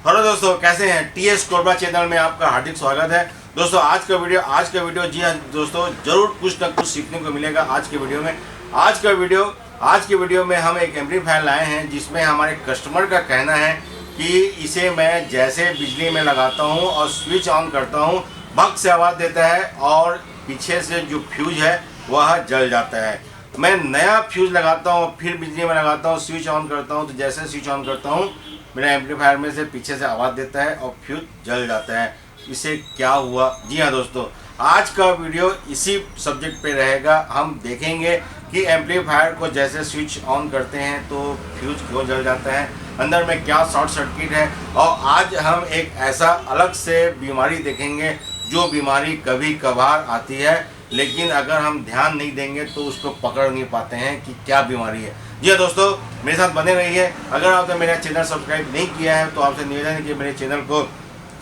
Hello दोस्तों, कैसे हैं? टीएस कोरबा चैनल में आपका हार्दिक स्वागत है। दोस्तों आज का वीडियो जी हाँ दोस्तों, जरूर कुछ ना कुछ सीखने को मिलेगा आज के वीडियो में। आज के वीडियो में हम एक एम्पलीफायर लाए हैं जिसमें हमारे कस्टमर का कहना है कि इसे मैं जैसे बिजली में लगाता हूँ और स्विच ऑन करता हूँ, भक से आवाज़ देता है और पीछे से जो फ्यूज है वह जल जाता है। मैं नया फ्यूज लगाता हूँ, फिर बिजली में लगाता हूँ, स्विच ऑन करता हूँ, तो जैसे स्विच ऑन करता हूँ मेरा एम्पलीफायर में से पीछे से आवाज़ देता है और फ्यूज जल जाता है। इसे क्या हुआ? जी हाँ दोस्तों, आज का वीडियो इसी सब्जेक्ट पे रहेगा। हम देखेंगे कि एम्पलीफायर को जैसे स्विच ऑन करते हैं तो फ्यूज क्यों जल जाता है, अंदर में क्या शॉर्ट सर्किट है, और आज हम एक ऐसा अलग से बीमारी देखेंगे जो बीमारी कभी कभार आती है, लेकिन अगर हम ध्यान नहीं देंगे तो उसको पकड़ नहीं पाते हैं कि क्या बीमारी है। जी हाँ दोस्तों, मेरे साथ बने रहिए। अगर आपने मेरा चैनल सब्सक्राइब नहीं किया है तो आपसे निवेदन है कि मेरे चैनल को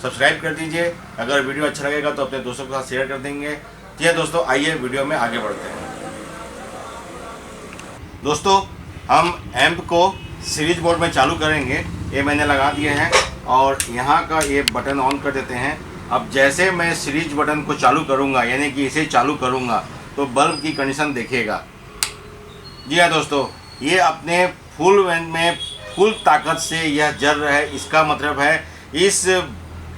सब्सक्राइब कर दीजिए। अगर वीडियो अच्छा लगेगा तो अपने दोस्तों के साथ शेयर कर देंगे। जी हाँ दोस्तों, आइए वीडियो में आगे बढ़ते हैं। दोस्तों हम एम्प को सीरीज मोड में चालू करेंगे। ये मैंने लगा दिए हैं और यहाँ का ये बटन ऑन कर देते हैं। अब जैसे मैं सीरीज बटन को चालू करूँगा, यानी कि इसे चालू करूँगा, तो बल्ब की कंडीशन देखिएगा। जी हाँ दोस्तों, ये अपने फुल ताकत से यह जल रहा है। इसका मतलब है इस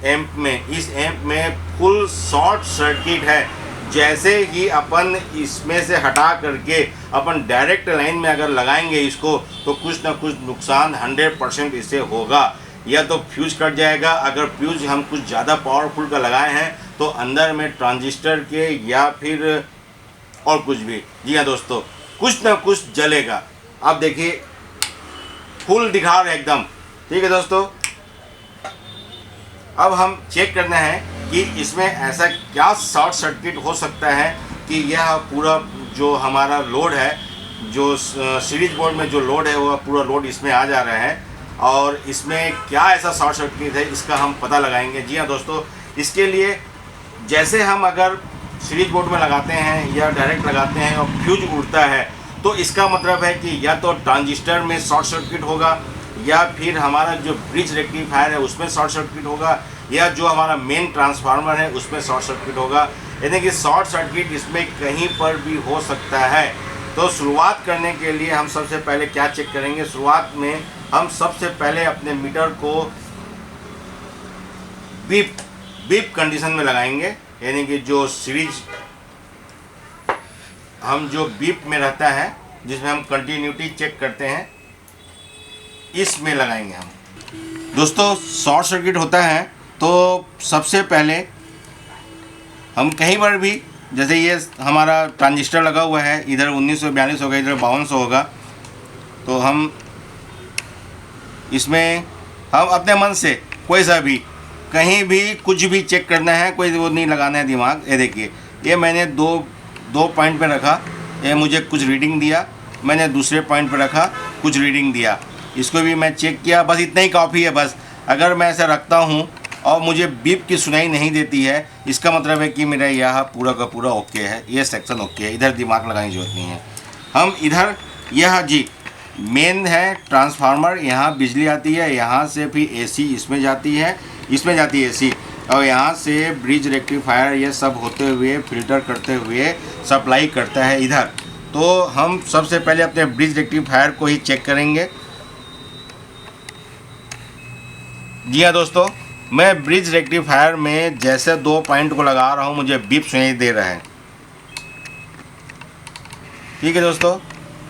एम्प में फुल शॉर्ट सर्किट है। जैसे ही अपन इसमें से हटा करके अपन डायरेक्ट लाइन में अगर लगाएंगे इसको, तो कुछ ना कुछ नुकसान 100% इससे होगा। या तो फ्यूज कट जाएगा, अगर फ्यूज हम कुछ ज़्यादा पावरफुल का लगाए हैं तो अंदर में ट्रांजिस्टर के या फिर और कुछ भी। जी हाँ दोस्तों, कुछ ना कुछ जलेगा। अब देखिए फुल दिखा रहे एकदम, ठीक है दोस्तों। अब हम चेक करना है कि इसमें ऐसा क्या शॉर्ट सर्किट हो सकता है कि यह पूरा जो हमारा लोड है, जो सीरीज बोर्ड में जो लोड है वह पूरा लोड इसमें आ जा रहा है, और इसमें क्या ऐसा शॉर्ट सर्किट है इसका हम पता लगाएंगे। जी हाँ दोस्तों, इसके लिए जैसे हम अगर सीरीज बोर्ड में लगाते हैं या डायरेक्ट लगाते हैं और फ्यूज उड़ता है, तो इसका मतलब है कि या तो ट्रांजिस्टर में शॉर्ट सर्किट होगा, या फिर हमारा जो ब्रिज रेक्टिफायर है उसमें शॉर्ट सर्किट होगा, या जो हमारा मेन ट्रांसफार्मर है उसमें शॉर्ट सर्किट होगा। यानी कि शॉर्ट सर्किट इसमें कहीं पर भी हो सकता है। तो शुरुआत करने के लिए हम सबसे पहले क्या चेक करेंगे? शुरुआत में हम सबसे पहले अपने मीटर को बीप कंडीशन में लगाएंगे, यानी कि जो सीरीज हम जो बीप में रहता है जिसमें हम कंटिन्यूटी चेक करते हैं, इसमें लगाएंगे हम। दोस्तों शॉर्ट सर्किट होता है तो सबसे पहले हम कहीं पर भी, जैसे ये हमारा ट्रांजिस्टर लगा हुआ है, इधर 1942 होगा, इधर 5200 होगा, तो हम इसमें हम अपने मन से कोई सा भी कहीं भी कुछ भी चेक करना है, कोई वो नहीं लगाना है दिमाग। ये देखिए, ये मैंने दो पॉइंट पे रखा, ये मुझे कुछ रीडिंग दिया, मैंने दूसरे पॉइंट पे रखा, कुछ रीडिंग दिया, इसको भी मैं चेक किया। बस इतना ही काफ़ी है। बस अगर मैं ऐसा रखता हूँ और मुझे बीप की सुनाई नहीं देती है, इसका मतलब है कि मेरा यह पूरा का पूरा ओके है, ये सेक्शन ओके है, इधर दिमाग लगाने की जरूरत नहीं है। हम इधर यह जी मेन है ट्रांसफार्मर, यहाँ बिजली आती है, यहाँ से फिर एसी इसमें जाती है, इसमें जाती है एसी, और यहाँ से ब्रिज रेक्टिफायर ये सब होते हुए फिल्टर करते हुए सप्लाई करता है इधर। तो हम सबसे पहले अपने ब्रिज रेक्टिफायर को ही चेक करेंगे। जी हाँ दोस्तों, मैं ब्रिज रेक्टिफायर में जैसे 2 पॉइंट को लगा रहा हूँ मुझे बीप सुनाई दे रहा है। ठीक है दोस्तों,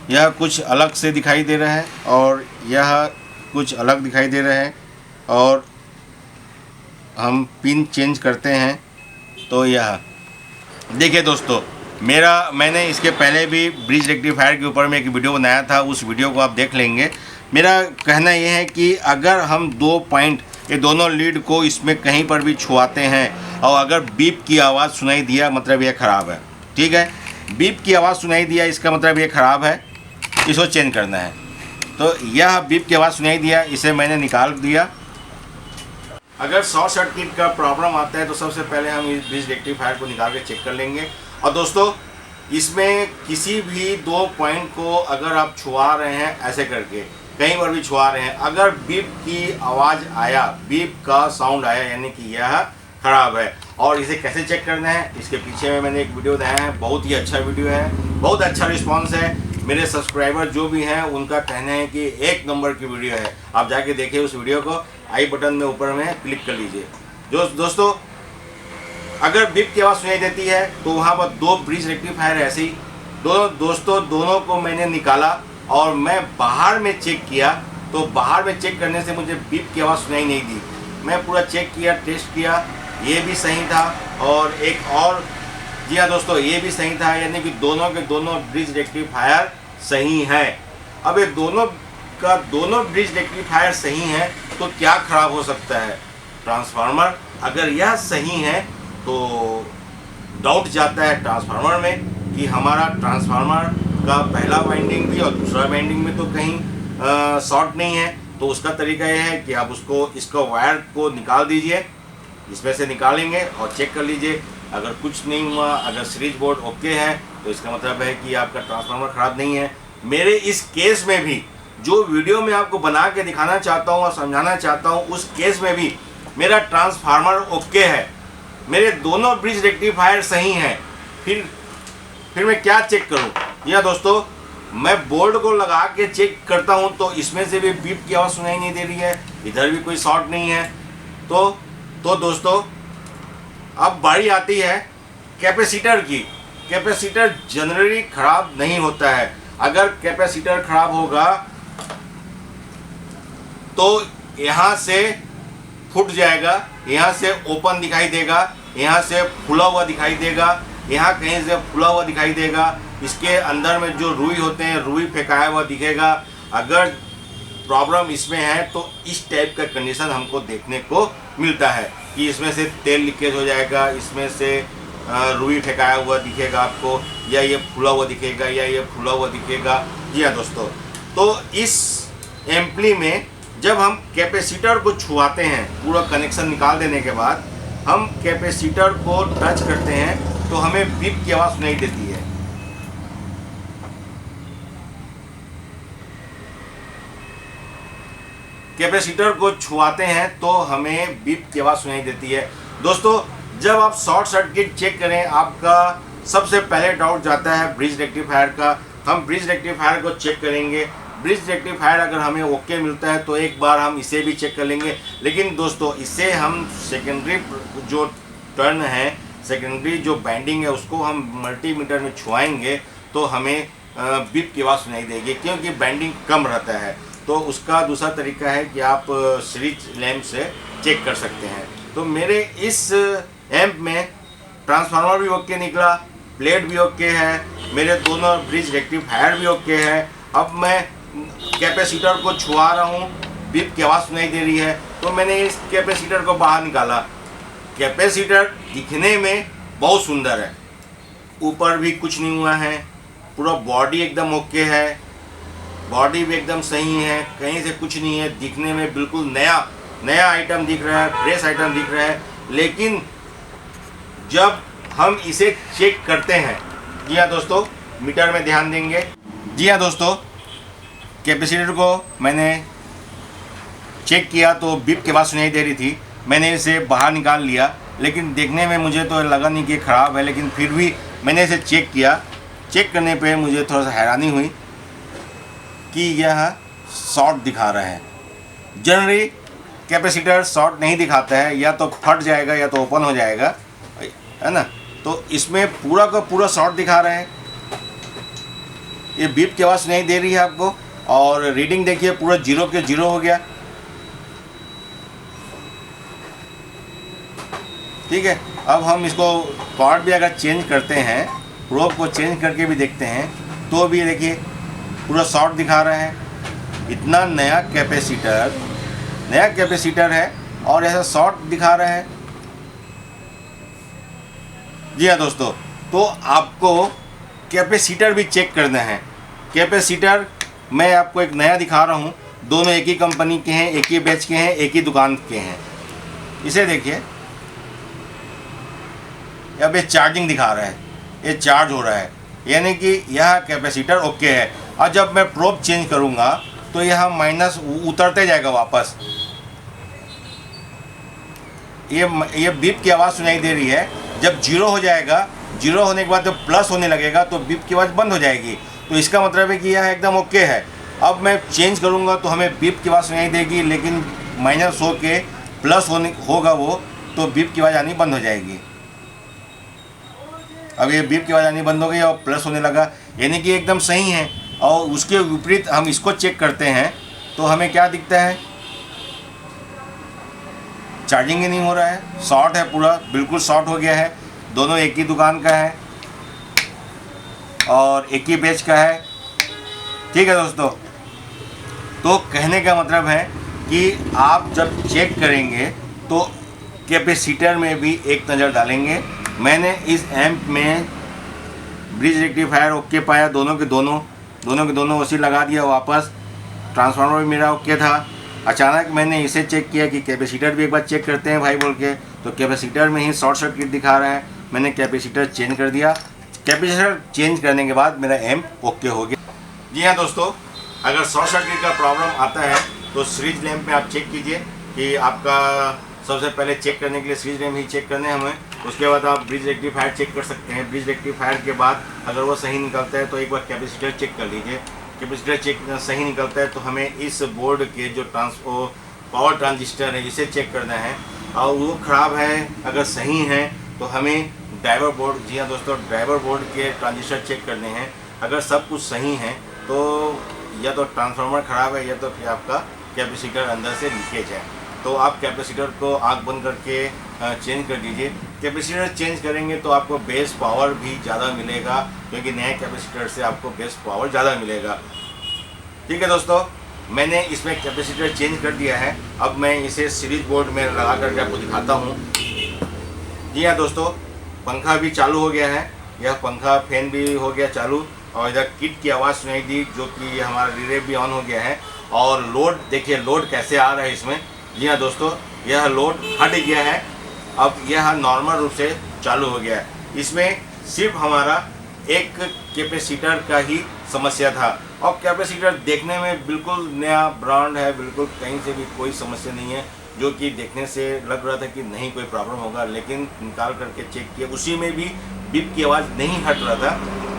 यह कुछ अलग से दिखाई दे रहा है और यह कुछ अलग दिखाई दे रहा है, और हम पिन चेंज करते हैं तो यह देखिए दोस्तों, मैंने इसके पहले भी ब्रिज रेक्टिफायर के ऊपर में एक वीडियो बनाया था, उस वीडियो को आप देख लेंगे। मेरा कहना यह है कि अगर हम 2 पॉइंट, ये दोनों लीड को इसमें कहीं पर भी छुआते हैं और अगर बीप की आवाज़ सुनाई दिया, मतलब ये ख़राब है। ठीक है, बीप की आवाज़ सुनाई दिया इसका मतलब ये ख़राब है, इसको चेंज करना है। तो यह बीप की आवाज़ सुनाई दिया, इसे मैंने निकाल दिया। अगर शॉर्ट सर्किट का प्रॉब्लम आता है तो सबसे पहले हम इस ब्रिज रेक्टिफायर को निकाल के चेक कर लेंगे। और दोस्तों इसमें किसी भी 2 पॉइंट को अगर आप छुआ रहे हैं ऐसे करके, कहीं पर भी छुआ रहे हैं, अगर बीप की आवाज़ आया, बीप का साउंड आया, यानी कि यह ख़राब है। और इसे कैसे चेक करना है, इसके पीछे में मैंने एक वीडियो बनाया है, बहुत ही अच्छा वीडियो है, बहुत अच्छा रिस्पांस है। मेरे सब्सक्राइबर जो भी हैं उनका कहना है कि एक नंबर की वीडियो है। आप जाके देखिए उस वीडियो को, आई बटन में ऊपर में क्लिक कर लीजिए। दोस्तों, अगर बीप की आवाज़ सुनाई देती है तो वहाँ पर 2 ब्रिज रेक्टिफायर ऐसे ही दोनों को मैंने निकाला और मैं बाहर में चेक किया, तो बाहर में चेक करने से मुझे बीप की आवाज़ सुनाई नहीं दी। मैं पूरा चेक किया, टेस्ट किया, ये भी सही था और एक और, जी हाँ दोस्तों, ये भी सही था, यानी कि दोनों के दोनों ब्रिज रेक्टिफायर सही हैं। अब ये दोनों ब्रिज रेक्टिफायर सही हैं तो क्या खराब हो सकता है? ट्रांसफार्मर। अगर यह सही है तो डाउट जाता है ट्रांसफार्मर में कि हमारा ट्रांसफार्मर का पहला वाइंडिंग भी और दूसरा वाइंडिंग में तो कहीं शॉर्ट नहीं है। तो उसका तरीका यह है कि आप इसको वायर को निकाल दीजिए, इसमें से निकालेंगे और चेक कर लीजिए। अगर कुछ नहीं हुआ, अगर सीरीज बोर्ड ओके है, तो इसका मतलब है कि आपका ट्रांसफार्मर ख़राब नहीं है। मेरे इस केस में भी, जो वीडियो में आपको बना के दिखाना चाहता हूँ और समझाना चाहता हूँ, उस केस में भी मेरा ट्रांसफार्मर ओके है, मेरे दोनों ब्रिज रेक्टिफायर सही हैं। फिर मैं क्या चेक करूँ? या दोस्तों, मैं बोर्ड को लगा के चेक करता हूँ तो इसमें से भी बीप की आवाज़ सुनाई नहीं दे रही है, इधर भी कोई शॉर्ट नहीं है। तो दोस्तों, अब बारी आती है कैपेसिटर की। कैपेसिटर जनरली ख़राब नहीं होता है। अगर कैपेसिटर ख़राब होगा तो यहाँ से फूट जाएगा, यहाँ से ओपन दिखाई देगा, यहाँ से फूला हुआ दिखाई देगा, यहाँ कहीं से फूला हुआ दिखाई देगा, इसके अंदर में जो रुई होते हैं, रुई फेंकाया हुआ दिखेगा। अगर प्रॉब्लम इसमें है तो इस टाइप का कंडीशन हमको देखने को मिलता है कि इसमें से तेल लीकेज हो जाएगा, इसमें से रुई फेंकाया हुआ दिखेगा आपको, या ये फूला हुआ दिखेगा, या ये फूला हुआ दिखेगा। जी हाँ दोस्तों, तो इस एम्पली में जब हम कैपेसिटर को छुआते हैं, पूरा कनेक्शन निकाल देने के बाद हम कैपेसिटर को टच करते हैं तो हमें बीप की आवाज़ सुनाई देती है। कैपेसिटर को छुआते हैं तो हमें बीप की आवाज़ सुनाई देती है। दोस्तों, जब आप शॉर्ट सर्किट चेक करें, आपका सबसे पहले डाउट जाता है ब्रिज रेक्टिफायर का। हम ब्रिज रेक्टिफायर को चेक करेंगे। ब्रिज रेक्टिफायर अगर हमें ओके मिलता है तो एक बार हम इसे भी चेक कर लेंगे। लेकिन दोस्तों, इसे हम सेकेंडरी जो टर्न है, सेकेंडरी जो बैंडिंग है, उसको हम मल्टीमीटर में छुआएंगे तो हमें बीप की आवाज़ सुनाई देगी, क्योंकि बैंडिंग कम रहता है। तो उसका दूसरा तरीका है कि आप सीरीज लैंप से चेक कर सकते हैं। तो मेरे इस एम्प में ट्रांसफार्मर भी ओके निकला, प्लेट भी ओके है, मेरे दोनों ब्रिज रेक्टिफायर भी ओके है। अब मैं कैपेसिटर को छुआ रहा हूँ, बीप की आवाज़ सुनाई दे रही है, तो मैंने इस कैपेसिटर को बाहर निकाला। कैपेसिटर दिखने में बहुत सुंदर है, ऊपर भी कुछ नहीं हुआ है, पूरा बॉडी एकदम ओके है, बॉडी भी एकदम सही है, कहीं से कुछ नहीं है, दिखने में बिल्कुल नया आइटम दिख रहा है, फ्रेश आइटम दिख रहा है। लेकिन जब हम इसे चेक करते हैं, जी हाँ दोस्तों, मीटर में ध्यान देंगे। जी हाँ दोस्तों, कैपेसिटर को मैंने चेक किया तो बीप की आवाज़ सुनाई दे रही थी। मैंने इसे बाहर निकाल लिया, लेकिन देखने में मुझे तो लगा नहीं कि ख़राब है, लेकिन फिर भी मैंने इसे चेक किया। चेक करने पे मुझे थोड़ा सा हैरानी हुई कि यह शॉर्ट दिखा रहा है। जनरली कैपेसिटर शॉर्ट नहीं दिखाता है, या तो फट जाएगा या तो ओपन हो जाएगा, है ना। तो इसमें पूरा का पूरा शॉर्ट दिखा रहा है। ये बीप की आवाज़ सुनाई दे रही है आपको, और रीडिंग देखिए, पूरा 0 के 0 हो गया। ठीक है, अब हम इसको पार्ट भी अगर चेंज करते हैं, प्रोब को चेंज करके भी देखते हैं, तो भी देखिए पूरा शॉर्ट दिखा रहा है। इतना नया कैपेसिटर है और ऐसा शॉर्ट दिखा रहा है। जी हाँ दोस्तों, तो आपको कैपेसिटर भी चेक करना है। कैपेसिटर मैं आपको एक नया दिखा रहा हूँ, दोनों एक ही कंपनी के हैं, एक ही बैच के हैं, एक ही दुकान के हैं। इसे देखिए, अब ये चार्जिंग दिखा रहा है, ये चार्ज हो रहा है, यानी कि यह कैपेसिटर ओके है। और जब मैं प्रोब चेंज करूँगा तो यह माइनस उतरते जाएगा वापस। ये बीप की आवाज़ सुनाई दे रही है। जब जीरो हो जाएगा, जीरो होने के बाद जब प्लस होने लगेगा तो बीप की आवाज़ बंद हो जाएगी। तो इसका मतलब है कि यह एकदम ओके है। अब मैं चेंज करूँगा तो हमें बीप की आवाज़ सुनाई देगी, लेकिन माइनस हो के प्लस होगा वो, तो बीप की आवाज़ आनी बंद हो जाएगी। अब ये बीप की आवाज़ आनी बंद हो गई और प्लस होने लगा, यानी कि एकदम सही है। और उसके विपरीत हम इसको चेक करते हैं तो हमें क्या दिखता है, चार्जिंग ही नहीं हो रहा है, शॉर्ट है, पूरा बिल्कुल शॉर्ट हो गया है। दोनों एक ही दुकान का है और एक ही बैच का है। ठीक है दोस्तों, तो कहने का मतलब है कि आप जब चेक करेंगे तो कैपेसिटर में भी एक नज़र डालेंगे। मैंने इस एम्प में ब्रिज रेक्टिफायर ओके पाया, दोनों के दोनों उसी लगा दिया वापस। ट्रांसफार्मर भी मेरा ओके था। अचानक मैंने इसे चेक किया कि कैपेसिटर भी एक बार चेक करते हैं भाई बोल के, तो कैपेसिटर में ही शॉर्ट सर्किट दिखा रहा है। मैंने कैपेसिटर चेंज कर दिया। कैपेसिटर चेंज करने के बाद मेरा एम्प ओके हो गया। जी हाँ दोस्तों, अगर शॉर्ट सर्किट का प्रॉब्लम आता है तो सीरीज लैंप में आप चेक कीजिए कि आपका, सबसे पहले चेक करने के लिए सीरीज लैंप ही चेक करने हमें। उसके बाद आप ब्रिज रेक्टिफायर चेक कर सकते हैं। ब्रिज रेक्टिफायर के बाद अगर वो सही निकलता है तो एक बार कैपेसिटर चेक कर लीजिए। कैपेसिटर चेक सही निकलता है तो हमें इस बोर्ड के जो पावर ट्रांजिस्टर है इसे चेक करना है। और वो ख़राब है, अगर सही है तो हमें ड्राइवर बोर्ड, जी हाँ दोस्तों, ड्राइवर बोर्ड के ट्रांजिस्टर चेक करने हैं। अगर सब कुछ सही है तो या तो ट्रांसफार्मर ख़राब है या तो फिर आपका कैपेसिटर अंदर से लीकेज है। तो आप कैपेसिटर को आँख बंद करके चेंज कर दीजिए। कैपेसिटर चेंज करेंगे तो आपको बेस पावर भी ज़्यादा मिलेगा, क्योंकि नए कैपेसिटर से आपको बेस पावर ज़्यादा मिलेगा। ठीक है दोस्तों, मैंने इसमें कैपेसिटर चेंज कर दिया है। अब मैं इसे सीरीज बोर्ड में लगा करके आपको दिखाता हूँ। जी हाँ दोस्तों, पंखा भी चालू हो गया है। यह पंखा फैन भी हो गया चालू, और इधर किट की आवाज़ सुनाई दी, जो कि हमारा रिले भी ऑन हो गया है। और लोड देखिए, लोड कैसे आ रहा है इसमें। जी हाँ दोस्तों, यह लोड हट गया है। अब यह नॉर्मल रूप से चालू हो गया है। इसमें सिर्फ हमारा एक कैपेसिटर का ही समस्या था, और कैपेसिटर देखने में बिल्कुल नया ब्रांड है, बिल्कुल कहीं से भी कोई समस्या नहीं है, जो कि देखने से लग रहा था कि नहीं कोई प्रॉब्लम होगा। लेकिन निकाल करके चेक किया, उसी में भी बीप की आवाज़ नहीं हट रहा था,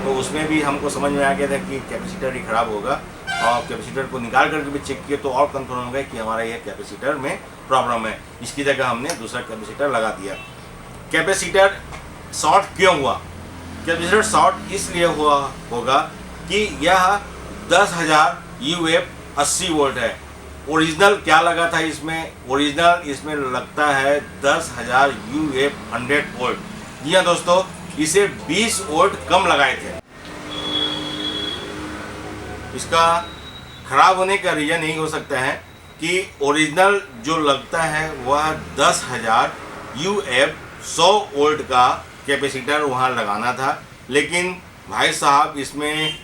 तो उसमें भी हमको समझ में आ गया था कि कैपेसिटर ही ख़राब होगा। और कैपेसिटर को निकाल करके भी चेक किए तो और कंफर्म हो गया कि हमारा यह कैपेसिटर में प्रॉब्लम है। इसकी जगह हमने दूसरा कैपेसिटर लगा दिया। कैपेसिटर शॉर्ट क्यों हुआ? कैपेसिटर शॉर्ट इसलिए हुआ होगा कि यह 10,000 UF 80 वोल्ट है। ओरिजिनल क्या लगा था इसमें? ओरिजिनल इसमें लगता है 10,000 UF 100 वोल्ट। जी हाँ दोस्तों, इसे 20 वोल्ट कम लगाए थे। इसका खराब होने का रीज़न यही हो सकता है कि ओरिजिनल जो लगता है वह 10,000 UF 100 वोल्ट का कैपेसिटर वहाँ लगाना था, लेकिन भाई साहब इसमें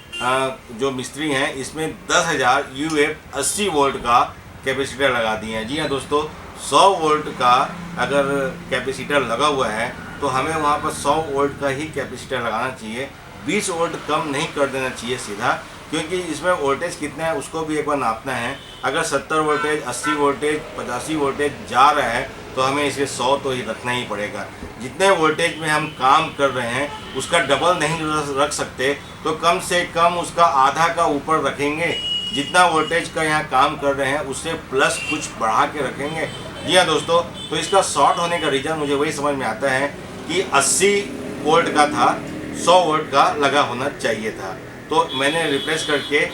जो मिस्त्री हैं इसमें 10,000 UF 80 वोल्ट का कैपेसिटर लगा दिए हैं। जी हाँ दोस्तों, 100 वोल्ट का अगर कैपेसिटर लगा हुआ है तो हमें वहाँ पर 100 वोल्ट का ही कैपेसिटर लगाना चाहिए। 20 वोल्ट कम नहीं कर देना चाहिए सीधा, क्योंकि इसमें वोल्टेज कितना है उसको भी एक बार नापना है। अगर 70 वोल्टेज, 80 वोल्टेज, 85 वोल्टेज जा रहा है तो हमें इसे 100 तो ही रखना ही पड़ेगा। जितने वोल्टेज में हम काम कर रहे हैं उसका डबल नहीं रख सकते, तो कम से कम उसका आधा का ऊपर रखेंगे। जितना वोल्टेज का यहाँ काम कर रहे हैं उससे प्लस कुछ बढ़ा के रखेंगे। जी हाँ दोस्तों, तो इसका शॉर्ट होने का रीज़न मुझे वही समझ में आता है कि 80 वोल्ट का था, 100 वोल्ट का लगा होना चाहिए था। तो मैंने रिप्लेस करके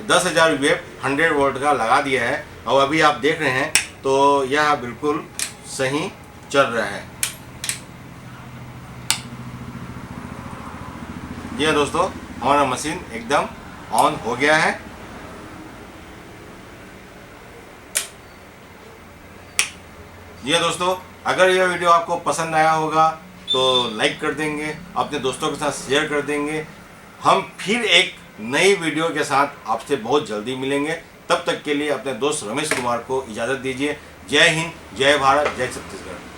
10,000 UF 100 वोल्ट का लगा दिया है, और अभी आप देख रहे हैं तो यह बिल्कुल सही चल रहा है। जी हाँ दोस्तों, हमारा मशीन एकदम ऑन हो गया है। जी हाँ दोस्तों, अगर यह वीडियो आपको पसंद आया होगा तो लाइक कर देंगे, अपने दोस्तों के साथ शेयर कर देंगे। हम फिर एक नई वीडियो के साथ आपसे बहुत जल्दी मिलेंगे। तब तक के लिए अपने दोस्त रमेश कुमार को इजाज़त दीजिए। जय हिंद, जय भारत, जय छत्तीसगढ़।